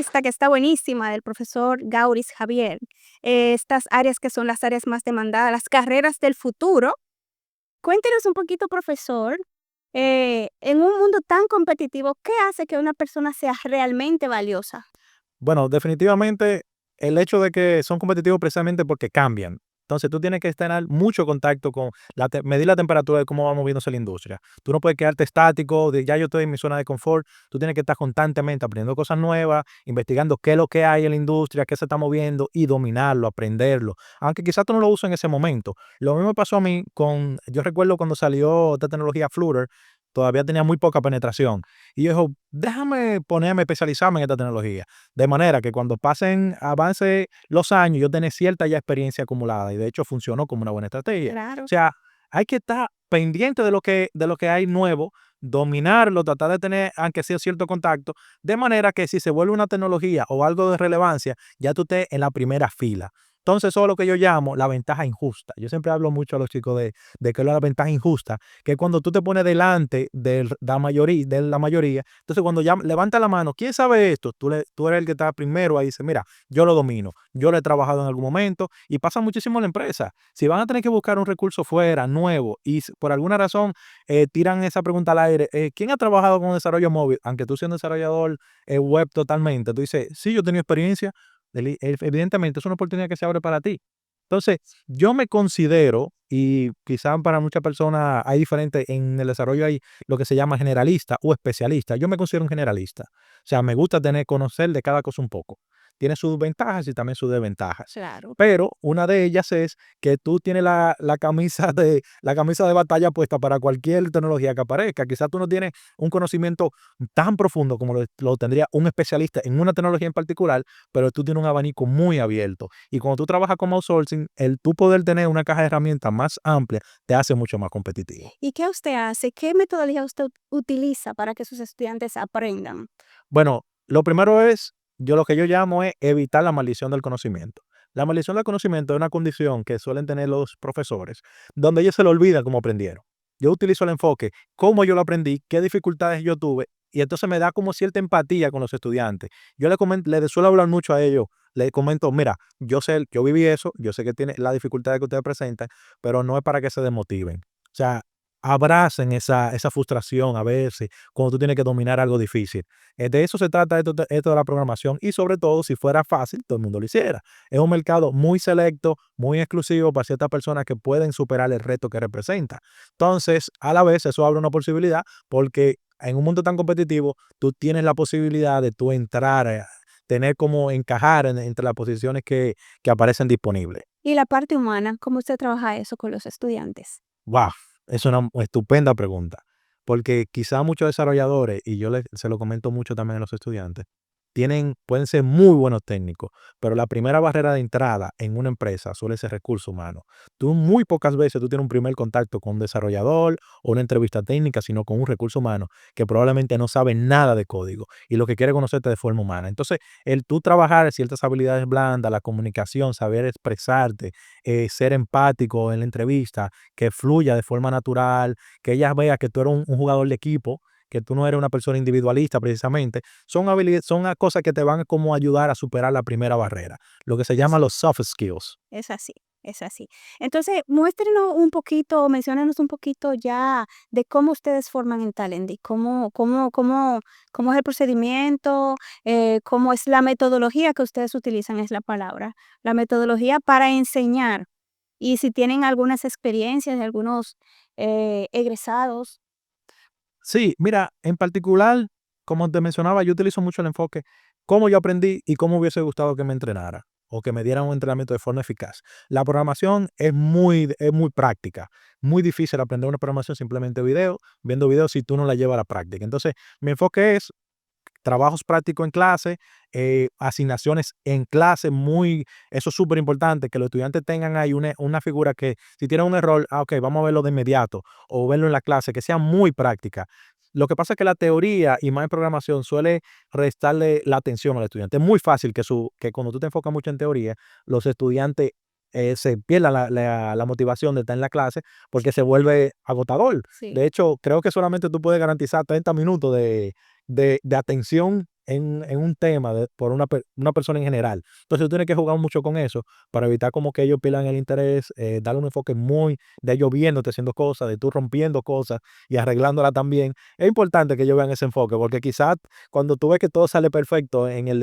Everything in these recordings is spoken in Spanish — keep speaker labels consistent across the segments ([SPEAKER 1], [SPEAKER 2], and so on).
[SPEAKER 1] esta que está buenísima del profesor Gauris Javier, estas áreas que son las áreas más demandadas, las carreras del futuro. Cuéntenos un poquito, profesor, en un mundo tan competitivo, ¿qué hace que una persona sea realmente valiosa?
[SPEAKER 2] Bueno, definitivamente el hecho de que son competitivos precisamente porque cambian. Entonces tú tienes que tener mucho contacto con medir la temperatura de cómo va moviéndose la industria. Tú no puedes quedarte estático, de ya yo estoy en mi zona de confort. Tú tienes que estar constantemente aprendiendo cosas nuevas, investigando qué es lo que hay en la industria, qué se está moviendo y dominarlo, aprenderlo. Aunque quizás tú no lo uses en ese momento. Lo mismo me pasó a mí yo recuerdo cuando salió esta tecnología Flutter, todavía tenía muy poca penetración. Y yo dije, déjame ponerme, especializarme en esta tecnología. De manera que cuando avance los años, yo tenga cierta ya experiencia acumulada y de hecho funcionó como una buena estrategia. O
[SPEAKER 1] Claro.
[SPEAKER 2] sea, hay que estar pendiente de lo que hay nuevo, dominarlo, tratar de tener, aunque sea cierto contacto, de manera que si se vuelve una tecnología o algo de relevancia, ya tú estés en la primera fila. Entonces, eso es lo que yo llamo la ventaja injusta. Yo siempre hablo mucho a los chicos de que es la ventaja injusta, que cuando tú te pones delante de la mayoría, entonces cuando ya levanta la mano, ¿quién sabe esto? Tú eres el que está primero ahí, dice, mira, yo lo domino, yo lo he trabajado en algún momento y pasa muchísimo en la empresa. Si van a tener que buscar un recurso fuera, nuevo, y por alguna razón tiran esa pregunta al aire, ¿quién ha trabajado con desarrollo móvil? Aunque tú seas un desarrollador web totalmente, tú dices, sí, yo he tenido experiencia, evidentemente es una oportunidad que se abre para ti. Entonces, yo me considero, y quizás para muchas personas hay diferentes, en el desarrollo hay lo que se llama generalista o especialista. Yo me considero un generalista. O sea, me gusta conocer de cada cosa un poco. Tiene sus ventajas y también sus desventajas.
[SPEAKER 1] Claro.
[SPEAKER 2] Pero una de ellas es que tú tienes la camisa de batalla puesta para cualquier tecnología que aparezca. Quizás tú no tienes un conocimiento tan profundo como lo tendría un especialista en una tecnología en particular, pero tú tienes un abanico muy abierto. Y cuando tú trabajas como outsourcing, el tú poder tener una caja de herramientas más amplia te hace mucho más competitivo.
[SPEAKER 1] ¿Y qué usted hace? ¿Qué metodología usted utiliza para que sus estudiantes aprendan?
[SPEAKER 2] Bueno, lo primero es, yo lo que yo llamo es evitar la maldición del conocimiento. La maldición del conocimiento es una condición que suelen tener los profesores, donde ellos se lo olvidan cómo aprendieron. Yo utilizo el enfoque, cómo yo lo aprendí, qué dificultades yo tuve, y entonces me da como cierta empatía con los estudiantes. Yo les suelo hablar mucho a ellos, les comento, mira, yo viví eso, yo sé que tiene las dificultades que ustedes presentan, pero no es para que se desmotiven. O sea, abracen esa frustración a veces cuando tú tienes que dominar algo difícil. De eso se trata esto de la programación y sobre todo si fuera fácil, todo el mundo lo hiciera. Es un mercado muy selecto, muy exclusivo para ciertas personas que pueden superar el reto que representa. Entonces, a la vez, eso abre una posibilidad porque en un mundo tan competitivo, tú tienes la posibilidad de tú entrar, tener como encajar entre las posiciones que aparecen disponibles.
[SPEAKER 1] Y la parte humana, ¿cómo usted trabaja eso con los estudiantes?
[SPEAKER 2] Wow, es una estupenda pregunta, porque quizá muchos desarrolladores, y se lo comento mucho también a los estudiantes, pueden ser muy buenos técnicos, pero la primera barrera de entrada en una empresa suele ser recurso humano. Tú muy pocas veces tú tienes un primer contacto con un desarrollador o una entrevista técnica, sino con un recurso humano que probablemente no sabe nada de código y lo que quiere conocerte de forma humana. Entonces, el tú trabajar ciertas habilidades blandas, la comunicación, saber expresarte, ser empático en la entrevista, que fluya de forma natural, que ella vea que tú eres un jugador de equipo, que tú no eres una persona individualista precisamente, son cosas que te van como a ayudar a superar la primera barrera, lo que se llama
[SPEAKER 1] Es
[SPEAKER 2] los soft skills.
[SPEAKER 1] es así, es así. Entonces, muéstrenos un poquito, menciónenos un poquito ya de cómo ustedes forman en Talendy, cómo es el procedimiento, cómo es la metodología que ustedes utilizan, es la palabra, la metodología para enseñar. Y si tienen algunas experiencias de algunos, egresados.
[SPEAKER 2] Sí, mira, en particular, como te mencionaba, yo utilizo mucho el enfoque, cómo yo aprendí y cómo hubiese gustado que me entrenara o que me dieran un entrenamiento de forma eficaz. La programación es muy práctica, muy difícil aprender una programación simplemente viendo videos si tú no la llevas a la práctica. Entonces, mi enfoque es trabajos prácticos en clase, asignaciones en clase, eso es súper importante, que los estudiantes tengan ahí una figura que si tienen un error, ok, vamos a verlo de inmediato, o verlo en la clase, que sea muy práctica. Lo que pasa es que la teoría y más en programación suele restarle la atención al estudiante. Es muy fácil que cuando tú te enfocas mucho en teoría, los estudiantes se pierdan la motivación de estar en la clase porque se vuelve agotador.
[SPEAKER 1] Sí.
[SPEAKER 2] De hecho, creo que solamente tú puedes garantizar 30 minutos de atención en un tema por una persona en general. Entonces tú tienes que jugar mucho con eso para evitar como que ellos pierdan el interés, darle un enfoque muy de ellos viéndote haciendo cosas, de tú rompiendo cosas y arreglándola también. Es importante que ellos vean ese enfoque, porque quizás cuando tú ves que todo sale perfecto en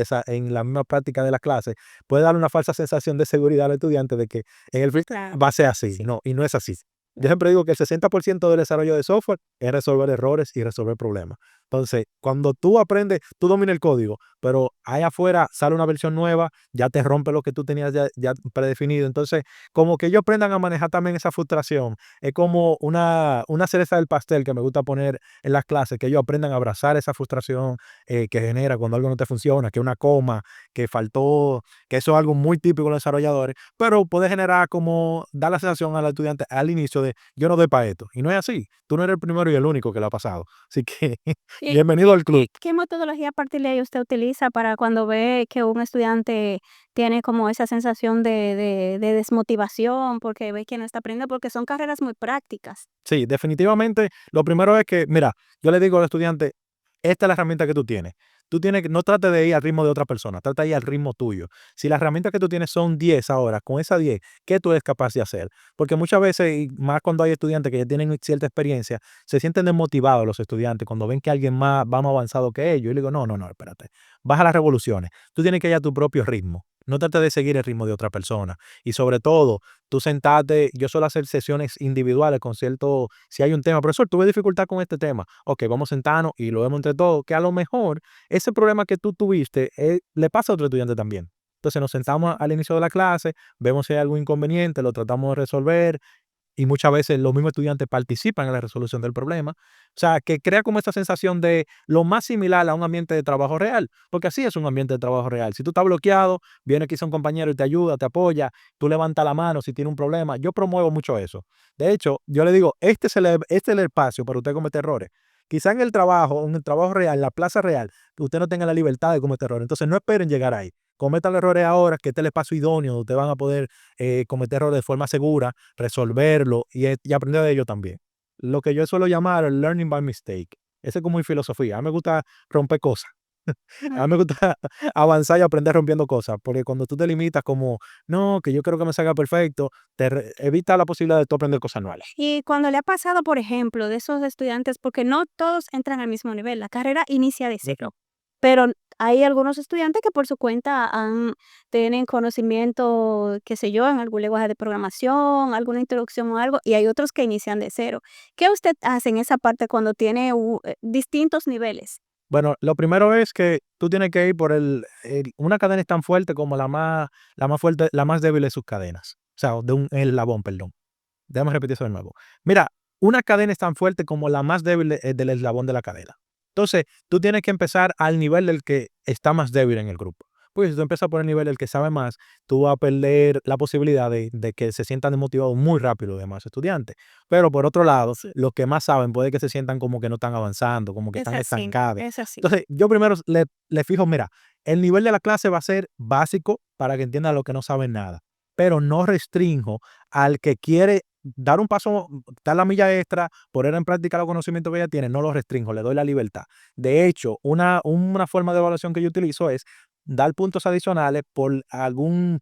[SPEAKER 2] la misma práctica de la clase, puede dar una falsa sensación de seguridad al estudiante de que en el freestyle
[SPEAKER 1] Claro,
[SPEAKER 2] va a ser así,
[SPEAKER 1] sí,
[SPEAKER 2] no, y no es así. Yo
[SPEAKER 1] claro.
[SPEAKER 2] siempre digo que el 60% del desarrollo de software es resolver errores y resolver problemas. Entonces, cuando tú aprendes, tú dominas el código, pero ahí afuera sale una versión nueva, ya te rompe lo que tú tenías ya predefinido. Entonces, como que ellos aprendan a manejar también esa frustración. Es como una cereza del pastel que me gusta poner en las clases, que ellos aprendan a abrazar esa frustración que genera cuando algo no te funciona, que una coma, que faltó, que eso es algo muy típico de los desarrolladores, pero puede generar como, dar la sensación al estudiante al inicio de, yo no doy para esto. Y no es así. Tú no eres el primero y el único que lo ha pasado. Así que
[SPEAKER 1] ¿Y
[SPEAKER 2] bienvenido al club.
[SPEAKER 1] qué metodología a partir de ahí usted utiliza para cuando ve que un estudiante tiene como esa sensación de desmotivación porque ve que no está aprendiendo? Porque son carreras muy prácticas.
[SPEAKER 2] Sí, definitivamente, lo primero es que, mira, yo le digo al estudiante, esta es la herramienta que tú tienes. Tú tienes que, no trates de ir al ritmo de otra persona, trata de ir al ritmo tuyo. Si las herramientas que tú tienes son 10 ahora, con esas 10, ¿qué tú eres capaz de hacer? Porque muchas veces, y más cuando hay estudiantes que ya tienen cierta experiencia, se sienten desmotivados los estudiantes cuando ven que alguien más va más avanzado que ellos. Y le digo, no, no, no, espérate, baja las revoluciones. Tú tienes que ir a tu propio ritmo. No trates de seguir el ritmo de otra persona. Y sobre todo, tú sentarte, yo suelo hacer sesiones individuales con cierto, si hay un tema, profesor, tuve dificultad con este tema, ok, vamos a sentarnos y lo vemos entre todos, que a lo mejor ese problema que tú tuviste le pasa a otro estudiante también. Entonces nos sentamos al inicio de la clase, vemos si hay algún inconveniente, lo tratamos de resolver y muchas veces los mismos estudiantes participan en la resolución del problema. O sea, que crea como esta sensación de lo más similar a un ambiente de trabajo real, porque así es un ambiente de trabajo real. Si tú estás bloqueado, viene quizá un compañero y te ayuda, te apoya, tú levantas la mano si tiene un problema. Yo promuevo mucho eso. De hecho, yo le digo, este es el espacio para usted cometer errores. Quizá en el trabajo real, en la plaza real, usted no tenga la libertad de cometer errores. Entonces, no esperen llegar ahí. Cometan errores ahora, que este es el espacio idóneo donde ustedes van a poder cometer errores de forma segura, resolverlo y aprender de ello también. Lo que yo suelo llamar el learning by mistake. Esa es como mi filosofía. A mí me gusta romper cosas. A mí me gusta avanzar y aprender rompiendo cosas, porque cuando tú te limitas como, no, que yo quiero que me salga perfecto, evita la posibilidad de tú aprender cosas nuevas.
[SPEAKER 1] Y cuando le ha pasado, por ejemplo, de esos estudiantes, porque no todos entran al mismo nivel, la carrera inicia de
[SPEAKER 2] Ujú.
[SPEAKER 1] cero, pero hay algunos estudiantes que por su cuenta tienen conocimiento, qué sé yo, en algún lenguaje de programación, alguna introducción o algo, y hay otros que inician de cero. ¿Qué usted hace en esa parte cuando tiene distintos niveles?
[SPEAKER 2] Bueno, lo primero es que tú tienes que ir por una cadena es tan fuerte como la más fuerte, la más débil de sus cadenas. O sea, de un eslabón, perdón. Déjame repetir eso de nuevo. Mira, una cadena es tan fuerte como la más débil del eslabón de la cadena. Entonces, tú tienes que empezar al nivel del que está más débil en el grupo. Pues si tú empiezas por el nivel del que sabe más, tú vas a perder la posibilidad de que se sientan desmotivados muy rápido los demás estudiantes. Pero por otro lado,
[SPEAKER 1] Sí,
[SPEAKER 2] los que más saben puede que se sientan como que no están avanzando, como que
[SPEAKER 1] es
[SPEAKER 2] están
[SPEAKER 1] así,
[SPEAKER 2] estancados.
[SPEAKER 1] es así.
[SPEAKER 2] Entonces, yo primero le fijo, mira, el nivel de la clase va a ser básico para que entiendan lo que no saben nada, pero no restringo al que quiere dar un paso, dar la milla extra, poner en práctica los conocimientos que ya tiene, no lo restringo, le doy la libertad. De hecho, una forma de evaluación que yo utilizo es dar puntos adicionales por algún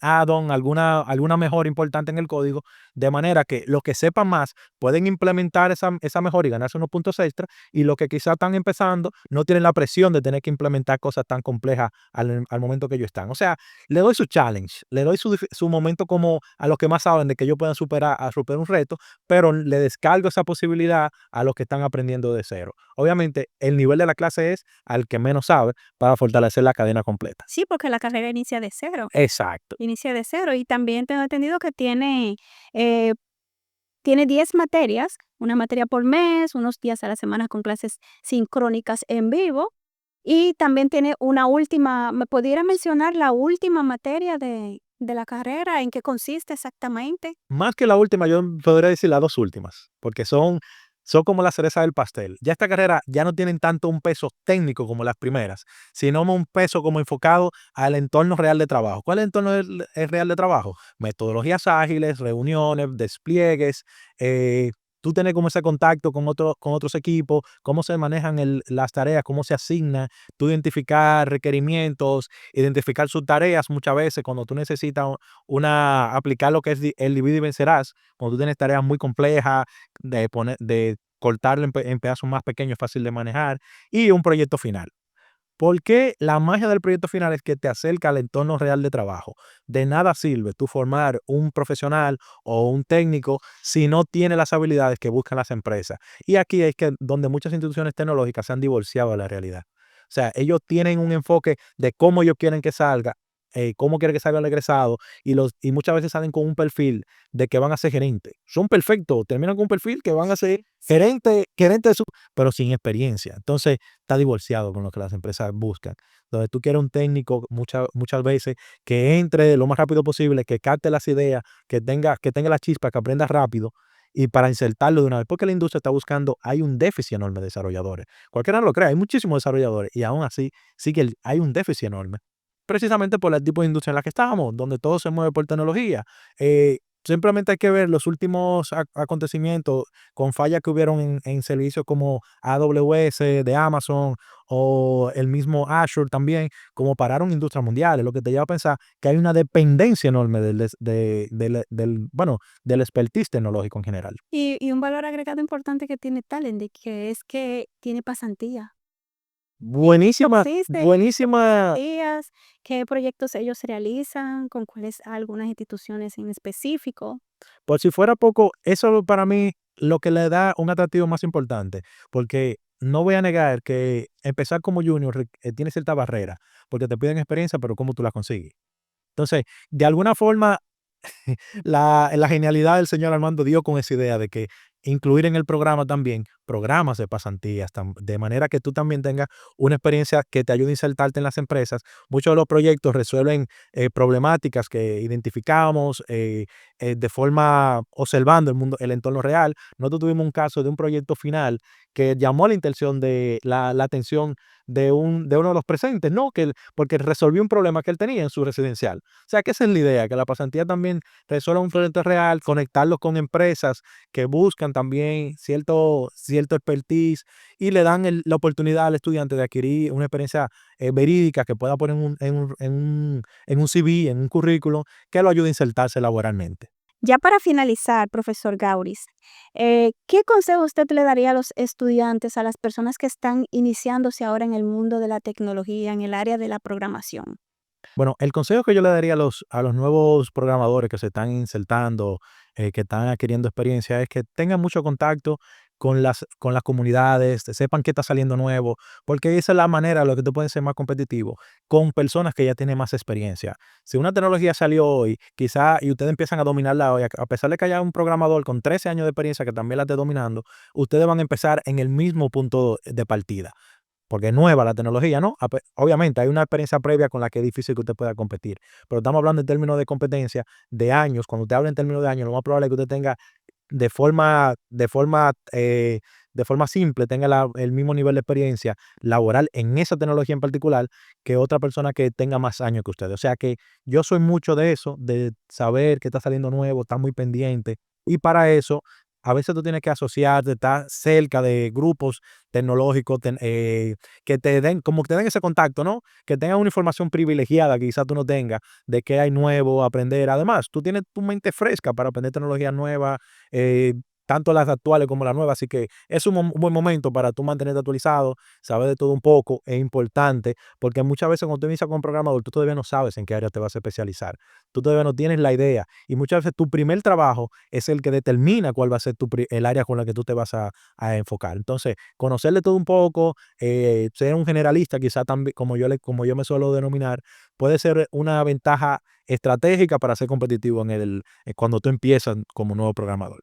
[SPEAKER 2] add-on, alguna mejora importante en el código, de manera que los que sepan más pueden implementar esa mejora y ganarse unos puntos extra, y los que quizás están empezando no tienen la presión de tener que implementar cosas tan complejas al momento que ellos están. O sea, le doy su challenge, le doy su momento como a los que más saben de que ellos puedan superar un reto, pero le descargo esa posibilidad a los que están aprendiendo de cero. Obviamente, el nivel de la clase es al que menos sabe para fortalecer la cadena completa.
[SPEAKER 1] Sí, porque la carrera inicia de cero.
[SPEAKER 2] Exacto.
[SPEAKER 1] Inicia de cero y también tengo entendido que eh, tiene 10 materias, una materia por mes, unos días a la semana con clases sincrónicas en vivo y también tiene una última, ¿me pudiera mencionar la última materia de la carrera? ¿En qué consiste exactamente?
[SPEAKER 2] Más que la última, yo podría decir las 2 últimas, porque son como la cereza del pastel. Ya esta carrera ya no tienen tanto un peso técnico como las primeras, sino un peso como enfocado al entorno real de trabajo. ¿Cuál es el entorno real de trabajo? Metodologías ágiles, reuniones, despliegues, tú tener como ese contacto con otros equipos, cómo se manejan las tareas, cómo se asignan, tú identificar requerimientos, identificar sus tareas muchas veces cuando tú necesitas aplicar lo que es el divide y vencerás, cuando tú tienes tareas muy complejas, de cortarlo en pedazos más pequeños, fácil de manejar, y un proyecto final. Porque la magia del proyecto final es que te acerca al entorno real de trabajo. De nada sirve tú formar un profesional o un técnico si no tiene las habilidades que buscan las empresas. Y aquí es que donde muchas instituciones tecnológicas se han divorciado de la realidad. O sea, ellos tienen un enfoque de cómo ellos quieren que salga, cómo quieren que salga el egresado, y muchas veces salen con un perfil de que van a ser gerente. Son perfectos, terminan con un perfil que van a ser gerente de su, pero sin experiencia. Entonces, está divorciado con lo que las empresas buscan. Donde tú quieres un técnico muchas veces que entre lo más rápido posible, que capte las ideas, que tenga la chispa, que aprenda rápido y para insertarlo de una vez, porque la industria está buscando, hay un déficit enorme de desarrolladores. Cualquiera no lo cree, hay muchísimos desarrolladores y aún así sí que hay un déficit enorme. Precisamente por el tipo de industria en la que estamos, donde todo se mueve por tecnología. Simplemente hay que ver los últimos acontecimientos con fallas que hubieron en servicios como AWS de Amazon o el mismo Azure también, como pararon industrias mundiales, lo que te lleva a pensar que hay una dependencia enorme del expertise tecnológico en general.
[SPEAKER 1] Y un valor agregado importante que tiene Talend, que es que tiene pasantía.
[SPEAKER 2] Buenísima,
[SPEAKER 1] Consiste
[SPEAKER 2] buenísima.
[SPEAKER 1] días, qué proyectos ellos realizan, con cuáles algunas instituciones en específico.
[SPEAKER 2] Por si fuera poco, eso para mí lo que le da un atractivo más importante, porque no voy a negar que empezar como junior tiene cierta barrera, porque te piden experiencia, pero ¿cómo tú la consigues? Entonces, de alguna forma, la genialidad del señor Armando dio con esa idea de que incluir en el programa también programas de pasantías, de manera que tú también tengas una experiencia que te ayude a insertarte en las empresas. Muchos de los proyectos resuelven problemáticas que identificamos de forma observando el entorno real. Nosotros tuvimos un caso de un proyecto final que llamó la intención de la atención de uno de los presentes, ¿no? Porque resolvió un problema que él tenía en su residencial. O sea, que esa es la idea, que la pasantía también resuelva un proyecto real, conectarlos con empresas que buscan también cierto expertise y le dan la oportunidad al estudiante de adquirir una experiencia verídica que pueda poner en un CV, en un currículum, que lo ayude a insertarse laboralmente.
[SPEAKER 1] Ya para finalizar, profesor Gauris, ¿qué consejo usted le daría a los estudiantes, a las personas que están iniciándose ahora en el mundo de la tecnología, en el área de la programación?
[SPEAKER 2] Bueno, el consejo que yo le daría a los nuevos programadores que se están insertando, que están adquiriendo experiencia, es que tengan mucho contacto con las comunidades, sepan qué está saliendo nuevo, porque esa es la manera en la que tú puedes ser más competitivo con personas que ya tienen más experiencia. Si una tecnología salió hoy, quizá, y ustedes empiezan a dominarla hoy, a pesar de que haya un programador con 13 años de experiencia que también la esté dominando, ustedes van a empezar en el mismo punto de partida porque es nueva la tecnología, ¿no? Obviamente hay una experiencia previa con la que es difícil que usted pueda competir, pero estamos hablando en términos de competencia de años. Cuando usted habla en términos de años, lo más probable es que usted tenga de forma, de forma, de forma simple, tenga el mismo nivel de experiencia laboral en esa tecnología en particular que otra persona que tenga más años que usted. O sea que yo soy mucho de eso, de saber qué está saliendo nuevo, estar muy pendiente. Y para eso, a veces tú tienes que asociarte, estar cerca de grupos tecnológicos que te den ese contacto, ¿no? Que tengan una información privilegiada que quizás tú no tengas, de qué hay nuevo, aprender. Además, tú tienes tu mente fresca para aprender tecnologías nuevas, eh, tanto las actuales como las nuevas. Así que es un buen momento para tú mantenerte actualizado, saber de todo un poco. Es importante porque muchas veces cuando tú inicias como programador, tú todavía no sabes en qué área te vas a especializar. Tú todavía no tienes la idea. Y muchas veces tu primer trabajo es el que determina cuál va a ser el área con la que tú te vas a enfocar. Entonces, conocerle todo un poco, ser un generalista, quizá también, como yo me suelo denominar, puede ser una ventaja estratégica para ser competitivo cuando tú empiezas como nuevo programador.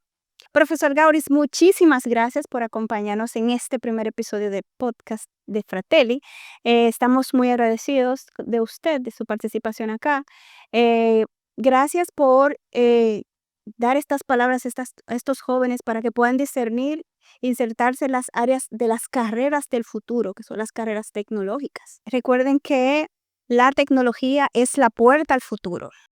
[SPEAKER 1] Profesor Gauris, muchísimas gracias por acompañarnos en este primer episodio de podcast de Fratelli. Estamos muy agradecidos de usted, de su participación acá. Eh, Gracias por dar estas palabras a estos jóvenes para que puedan discernir, insertarse en las áreas de las carreras del futuro, que son las carreras tecnológicas. Recuerden que la tecnología es la puerta al futuro.